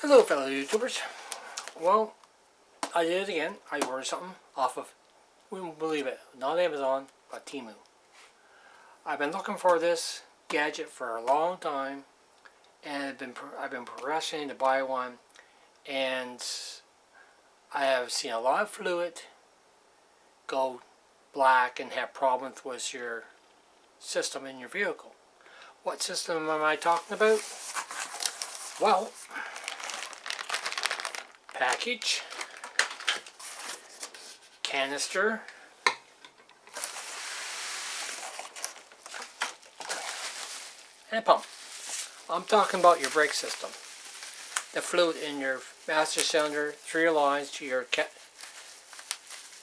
Hello fellow YouTubers. Well, I did it again. I ordered something off of, we won't believe it, not Amazon, but Temu. I've been looking for this gadget for a long time, and I've been progressing to buy one, and I have seen a lot of fluid go black and have problems with your system in your vehicle. What system am I talking about? Well, package, canister, and a pump. I'm talking about your brake system. The fluid in your master cylinder through your lines to your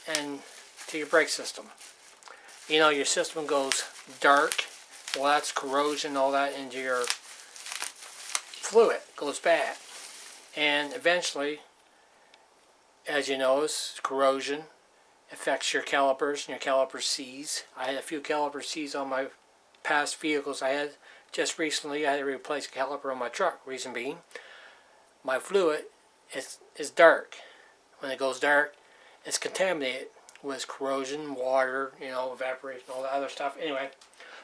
and to your brake system. You know, your system goes dark. Well, that's corrosion, all that into your fluid goes bad. And eventually, as you notice, corrosion affects your calipers, and your caliper seize. I had a few caliper seize on my past vehicles I had. Just recently I had to replace a caliper on my truck. Reason being, my fluid is dark. When it goes dark, it's contaminated with corrosion, water, you know, evaporation, all that other stuff. Anyway,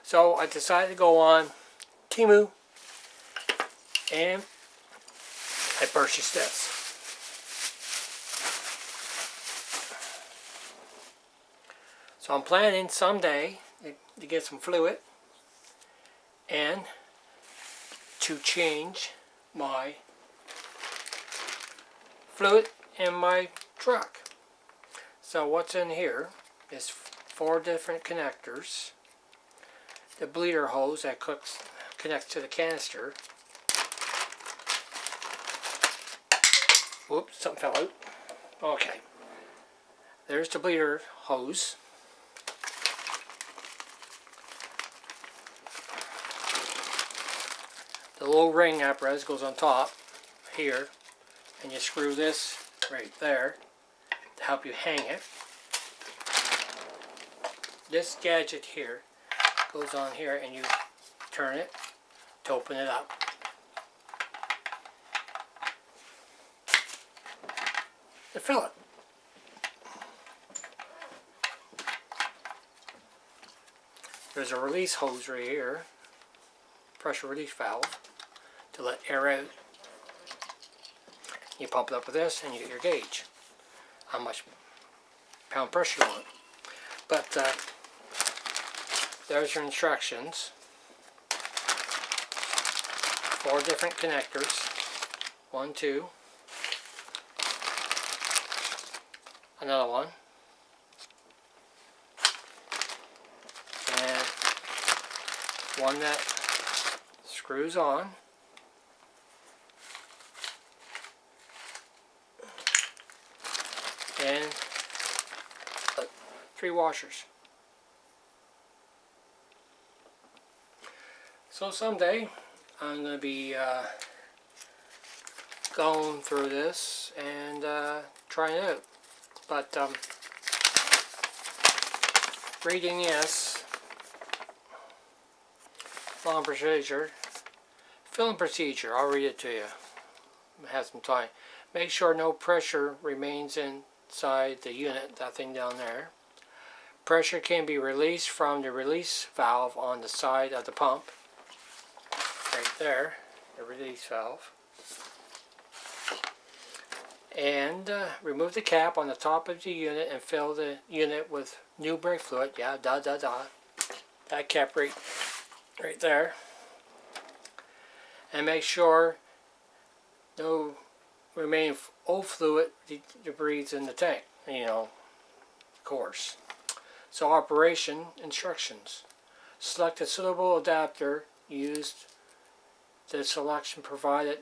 so I decided to go on Temu, and I purchased this. So I'm planning someday to get some fluid and to change my fluid in my truck. So what's in here is 4 different connectors. The bleeder hose that connects to the canister. Whoops, something fell out. Okay. There's the bleeder hose. The little ring apparatus goes on top here, and you screw this right there to help you hang it. This gadget here goes on here, and you turn it to open it up. To fill it. There's a release hose right here, pressure release valve, to let air out. You pump it up with this and you get your gauge, how much pound pressure you want. But there's your instructions. 4 different connectors. 1, 2. Another one. And one that screws on. And 3 washers. So someday I'm going to be going through this and trying it out. But reading this, filling procedure, I'll read it to you. Have some time. Make sure no pressure remains inside the unit, that thing down there. Pressure can be released from the release valve on the side of the pump. Right there, the release valve. And remove the cap on the top of the unit and fill the unit with new brake fluid. Yeah, that cap right there. And make sure no remaining old fluid debris in the tank, you know, of course. So operation instructions. Select a suitable adapter. Use the selection provided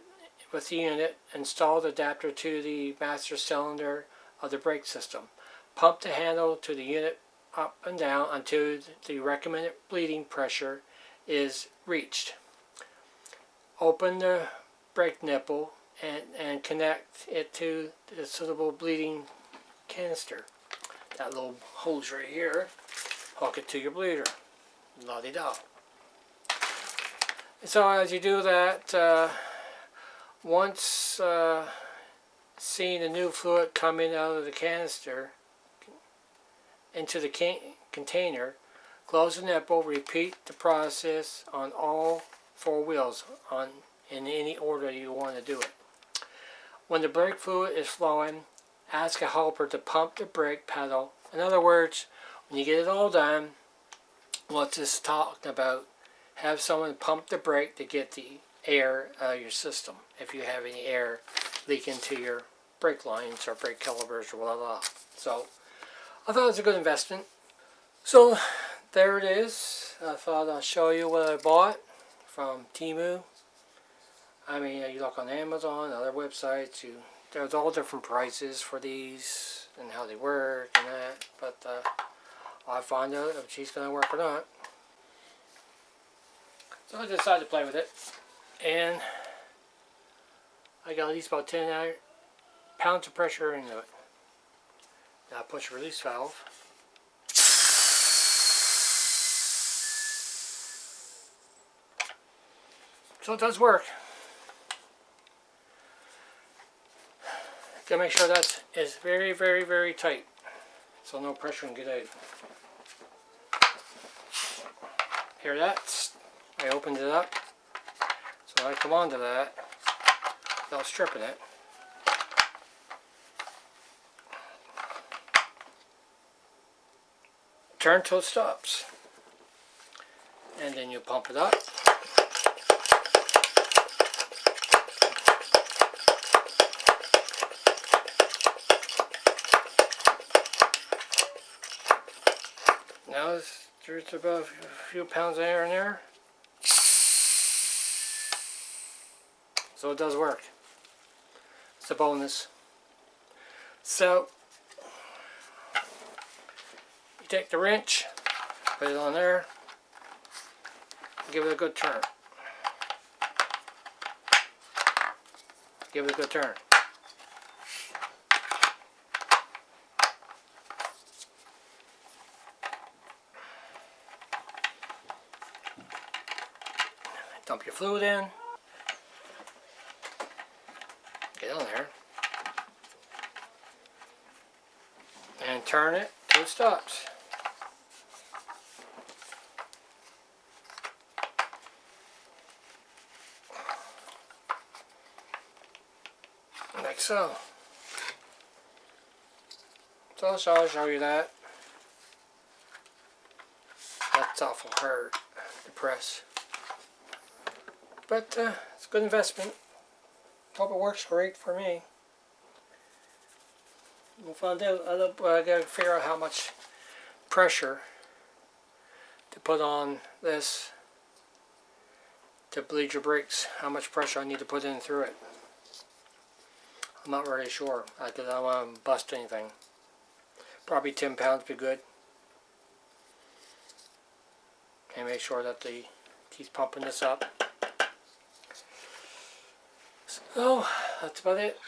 with the unit. Install the adapter to the master cylinder of the brake system. Pump the handle to the unit up and down until the recommended bleeding pressure is reached. Open the brake nipple and connect it to the suitable bleeding canister. That little hose right here, hook it to your bleeder. La-di-da. So as you do that, once seeing the new fluid coming out of the canister into the container, close the nipple, repeat the process on all 4 wheels in any order you want to do it. When the brake fluid is flowing, ask a helper to pump the brake pedal. In other words, when you get it all done, what this is talking about, have someone pump the brake to get the air out of your system if you have any air leak into your brake lines or brake calipers or blah blah. So I thought it was a good investment. So there it is. I thought I'll show you what I bought from Temu. I mean, you look on Amazon, other websites, there's all different prices for these and how they work and that, but I'll find out if she's going to work or not. So I decided to play with it, and I got at least about 10 pounds of pressure into it. Now push release valve. So it does work. Gotta make sure that is very, very, very tight, so no pressure can get out. Hear that? I opened it up, so I come onto that without stripping it. Turn till it stops, and then you pump it up. Now there's about a few pounds of air in there. So it does work. It's a bonus. So you take the wrench, put it on there, give it a good turn. Give it a good turn. Dump your fluid in. Get on there. And turn it till it stops. Like so. So I'll show you that. That's awful hard to press. But it's a good investment. Hope it works great for me. We'll find out. I gotta figure out how much pressure to put on this to bleed your brakes. How much pressure I need to put in through it. I'm not really sure. I don't want to bust anything. Probably 10 pounds would be good. And make sure that he's pumping this up. So, that's about it.